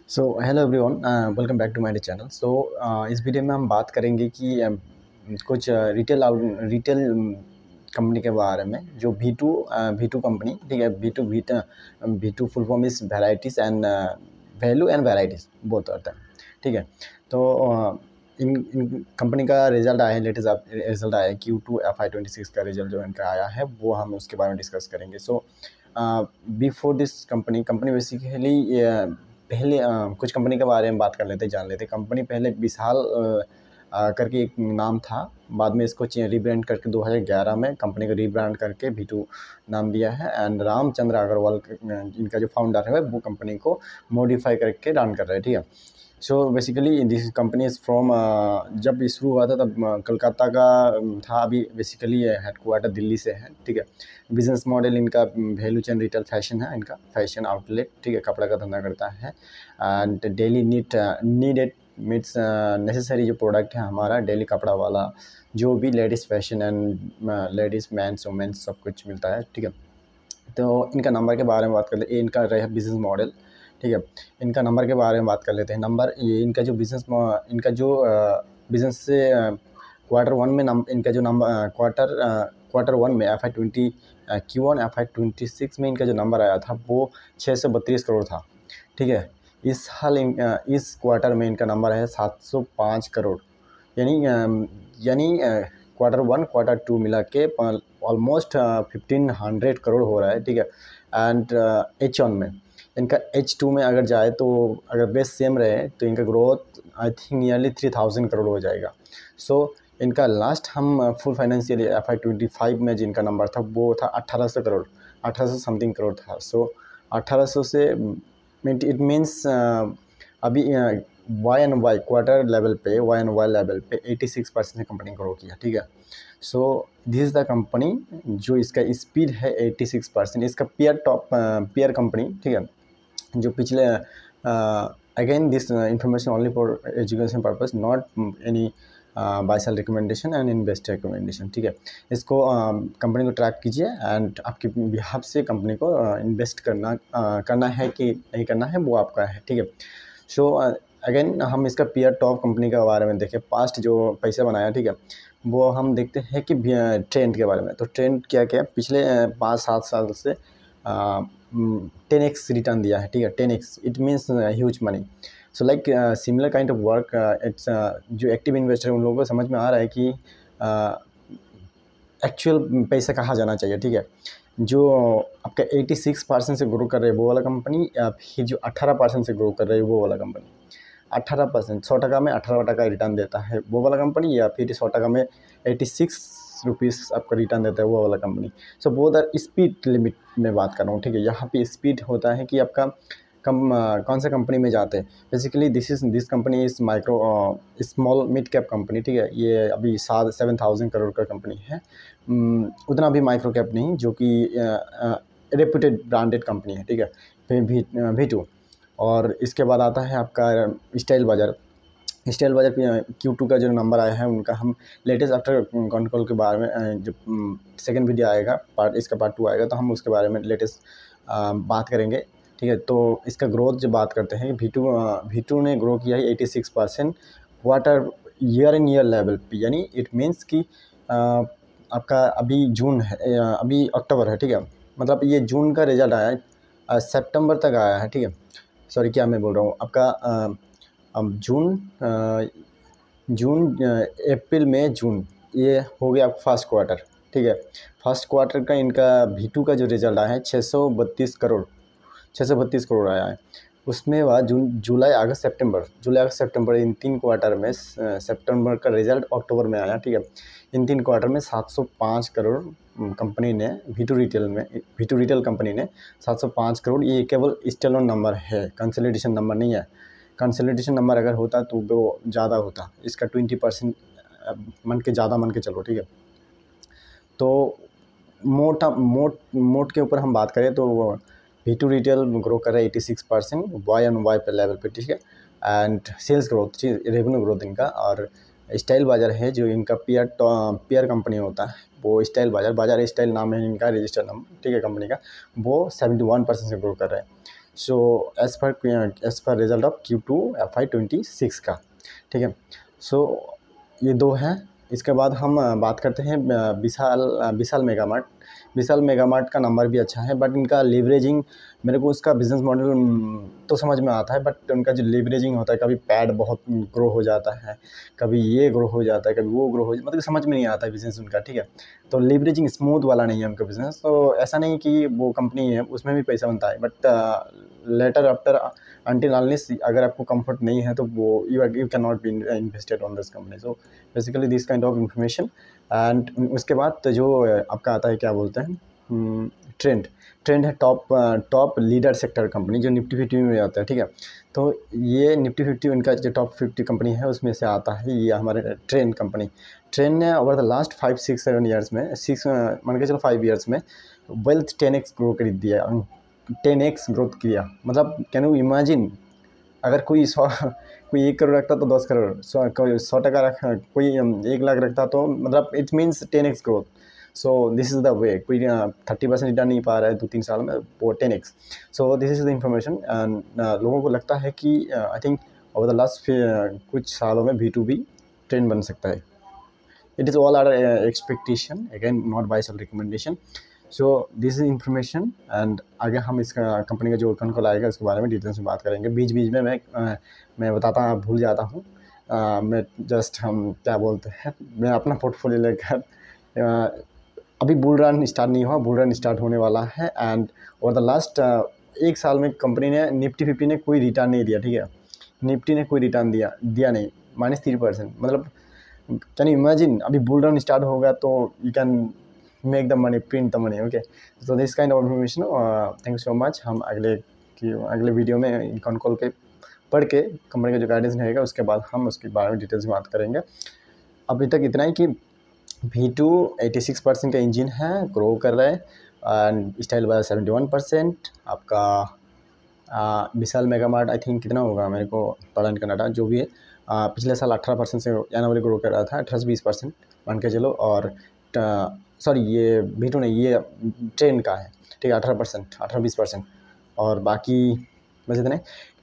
So hello everyone, welcome back to my channel. इस video में हम बात करेंगे कि कुछ रिटेल कंपनी के बारे में जो V2 कंपनी, ठीक है। V2 फुल फॉर्म इस varieties and value and varieties both होता है, ठीक है। तो इन कंपनी का रिजल्ट आया है, लेटेस्ट रिजल्ट आया है Q2 FY26 का रिजल्ट जो इनका आया है वो हम उसके बारे में डिस्कस करेंगे। बिफोर दिस कंपनी बेसिकली पहले कुछ कंपनी के बारे में बात कर लेते जान लेते। कंपनी पहले विशाल करके एक नाम था, बाद में इसको रीब्रांड करके 2011 में कंपनी को रीब्रांड करके V2 नाम दिया है। एंड रामचंद्र अग्रवाल इनका जो फाउंडर है वो कंपनी को मॉडिफाई करके रन कर रहे हैं, ठीक है। So basically this company is from, जब शुरू हुआ था तब कलकत्ता का था। अभी बेसिकली हेडक्वार्टर दिल्ली से है, ठीक है। बिजनेस मॉडल इनका वैल्यू चेन रिटेल फैशन है, इनका फैशन आउटलेट, ठीक है, कपड़ा का धंधा करता है। And daily needed meets necessary जो प्रोडक्ट है हमारा डेली कपड़ा वाला, जो भी ladies fashion and ladies men's women's सब कुछ मिलता है, ठीक है। तो इनका नंबर के बारे में बात कर लेते हैं। इनका रहा बिज़नेस मॉडल, ठीक है। इनका नंबर के बारे में बात कर लेते हैं। नंबर ये इनका जो बिज़नेस से Q1 में इनका जो नंबर Q1 में Q1 FY26 में इनका जो नंबर आया था वो 632 करोड़ था, ठीक है। इस साल इस क्वार्टर में इनका नंबर है 705 करोड़, यानी Q1 Q2 मिला के ऑलमोस्ट 1500 करोड़ हो रहा है, ठीक है। एंड H1 में इनका H2 में अगर जाए तो अगर बेस सेम रहे तो इनका growth I think nearly 3000 crore हो जाएगा। इनका लास्ट हम फुल फाइनेंशियल FY25 में जिनका नंबर था वो था 1800 करोड़, 1800 समथिंग करोड़ था। 1800 से इट मीन्स अभी Y&Y क्वार्टर लेवल पे Y&Y लेवल पे 86% कंपनी ग्रो किया, ठीक है। दिस इज़ द कंपनी जो इसका स्पीड है 86%। इसका पीयर कंपनी, ठीक है, जो पिछले again this information only for education purpose, not any buy sell recommendation and investor recommendation, ठीक है। इसको कंपनी को ट्रैक कीजिए एंड आपके बिहाफ से कंपनी को इन्वेस्ट करना है कि नहीं करना है वो आपका है, ठीक है। अगेन हम इसका पीयर टॉप कंपनी के बारे में देखें, पास्ट जो पैसे बनाया, ठीक है, वो हम देखते हैं कि ट्रेंड के बारे में। तो ट्रेंड क्या क्या पिछले 5-7 साल से 10x रिटर्न दिया है, ठीक है। 10x it means huge money. Like similar kind of work it's जो एक्टिव इन्वेस्टर उन लोगों को समझ में आ रहा है कि एक्चुअल पैसा कहाँ जाना चाहिए, ठीक है। जो आपका 86% से ग्रो कर रहे है वो वाला कंपनी, या फिर जो 18% से ग्रो कर रहे है वो वाला कंपनी। 18% 100 टका में 18 टका रिटर्न देता है वो वाला कंपनी, या फिर 100 टका में 86 रुपीज़ आपका रिटर्न देता है वो वाला कंपनी। वो उधर स्पीड लिमिट में बात कर रहा हूँ, ठीक है। यहाँ पे स्पीड होता है कि आपका कौन सा कंपनी में जाते हैं। Basically this company is micro small mid cap company, ठीक है। ये अभी 7,000 करोड़ का कंपनी है। उतना भी माइक्रो कैप नहीं, जो कि रेप्यूटेड ब्रांडेड कंपनी है, ठीक है। फिर V2 और इसके बाद आता है आपका स्टाइल बाज़ार Q2 का जो नंबर आया है उनका हम लेटेस्ट आफ्टर कॉल के बारे में जो सेकंड वीडियो आएगा इसका पार्ट 2 आएगा तो हम उसके बारे में लेटेस्ट बात करेंगे, ठीक है। तो इसका ग्रोथ जो बात करते हैं V2 ने ग्रो किया है 86% quarter year in year level पे, यानी इट मीन्स कि आपका अभी जून है, अभी अक्टूबर है, ठीक है। मतलब ये जून का रिजल्ट आया है, सितंबर तक आया है, ठीक है। सॉरी क्या मैं बोल रहा हूँ आपका अब अप्रैल मई जून ये हो गया फर्स्ट क्वार्टर, ठीक है। फर्स्ट क्वार्टर का इनका V2 का जो रिजल्ट आया है 632 करोड़ आया है। उसमें बाद जुलाई अगस्त सितंबर इन 3 क्वार्टर में सितंबर का रिजल्ट अक्टूबर में आया, ठीक है। इन 3 क्वार्टर में 705 करोड़ कंपनी ने V2 रिटेल कंपनी ने 705 करोड़, ये केवल स्टैंडअलोन नंबर है, कंसोलिडेशन नंबर नहीं है। कंसोलिडेशन नंबर अगर होता तो वो ज़्यादा होता, इसका 20% मन के चलो, ठीक है। तो मोट के ऊपर हम बात करें तो V2 रिटेल ग्रो कर रहा है 86% Y&Y पे लेवल पे, ठीक है। And sales growth, revenue growth इनका। और स्टाइल बाज़ार है जो इनका पीयर कंपनी होता है, वो स्टाइल बाज़ार स्टाइल नाम है इनका, रजिस्टर्ड नाम, ठीक है, कंपनी का, वो 71% से ग्रो कर रहा है। So as per result of Q2 FY26 का, ठीक है। सो ये दो हैं। इसके बाद हम बात करते हैं विशाल मेगामार्ट। विशाल मेगामार्ट का नंबर भी अच्छा है, बट इनका लीवरेजिंग, मेरे को उसका बिज़नेस मॉडल तो समझ में आता है, बट उनका जो लीवरेजिंग होता है, कभी पैड बहुत ग्रो हो जाता है, कभी ये ग्रो हो जाता है, कभी वो ग्रो हो, मतलब समझ में नहीं आता है बिज़नेस उनका, ठीक है। तो लीवरेजिंग स्मूथ वाला नहीं है उनका बिज़नेस। तो ऐसा नहीं कि वो कंपनी है उसमें भी पैसा बनता है, but later after until unless अगर आपको कंफर्ट नहीं है तो वो you can not be invested on this company. So basically this kind of information. And उसके बाद तो जो आपका आता है, क्या बोलते हैं, ट्रेंड है टॉप लीडर सेक्टर कंपनी, जो निफ्टी 50 में आता है, ठीक है। तो ये निफ्टी 50 इनका जो टॉप 50 कंपनी है उसमें से आता है ये हमारे ट्रेंड कंपनी। ट्रेंड ने ओवर द लास्ट 5-6-7 ईयर्स में, मान के चलो 5 ईयर्स में वेल्थ 10x ग्रो कर दिया, 10x ग्रोथ किया। मतलब कैन यू इमेजिन, अगर कोई 1 करोड़ रखता तो 10 करोड़, कोई 100 टका रखा, कोई 1 लाख रखता तो मतलब it means 10x growth. So this is the way. कोई 30% रिटर्न नहीं पा रहा है 2-3 साल में, वो 10x। So this is the information. And लोगों को लगता है कि I think over the last कुछ सालों में B2B ट्रेंड बन सकता है। It is all our expectation, again not buy self recommendation. So this is information. And आगे हम इसका कंपनी का जो कॉल आएगा उसके बारे में डिटेल्स में बात करेंगे। बीच बीच में मैं बताता भूल जाता हूँ। मैं जस्ट हम क्या बोलते हैं, मैं अपना पोर्टफोलियो लेकर अभी बुल रन स्टार्ट नहीं हुआ, बुल रन स्टार्ट होने वाला है। एंड ओवर द लास्ट 1 साल में कंपनी ने, निफ्टी 50 ने कोई रिटर्न नहीं दिया, ठीक है। निफ्टी ने कोई रिटर्न दिया नहीं, -3%। मतलब कैन यू इमेजिन, अभी बुल रन स्टार्ट होगा तो you can make the money, print the money, okay. So this kind of information. Thank you so much. हम अगले वीडियो में कॉल पे पढ़ के कंपनी का जो गाइडेंस रहेगा उसके बाद हम उसके बारे में डिटेल्स में बात करेंगे। अभी तक इतना ही कि V2 86% का इंजन है, ग्रो कर रहा है। And style by 71%। आपका विशाल मेगामार्ट आई थिंक कितना होगा, मेरे को पता नहीं करना था, जो भी है पिछले साल 18% से जनवरी ग्रो कर रहा था, 18-20% मान के चलो। और सॉरी, ये V2 नहीं, ये ट्रेंड का है, ठीक है, 18%, 18-20%। और बाकी बस इतने।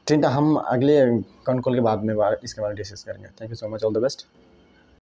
ट्रेंड हम अगले कॉल के बाद में इसके बारे में डिस्कस करेंगे। Thank you so much, all the best.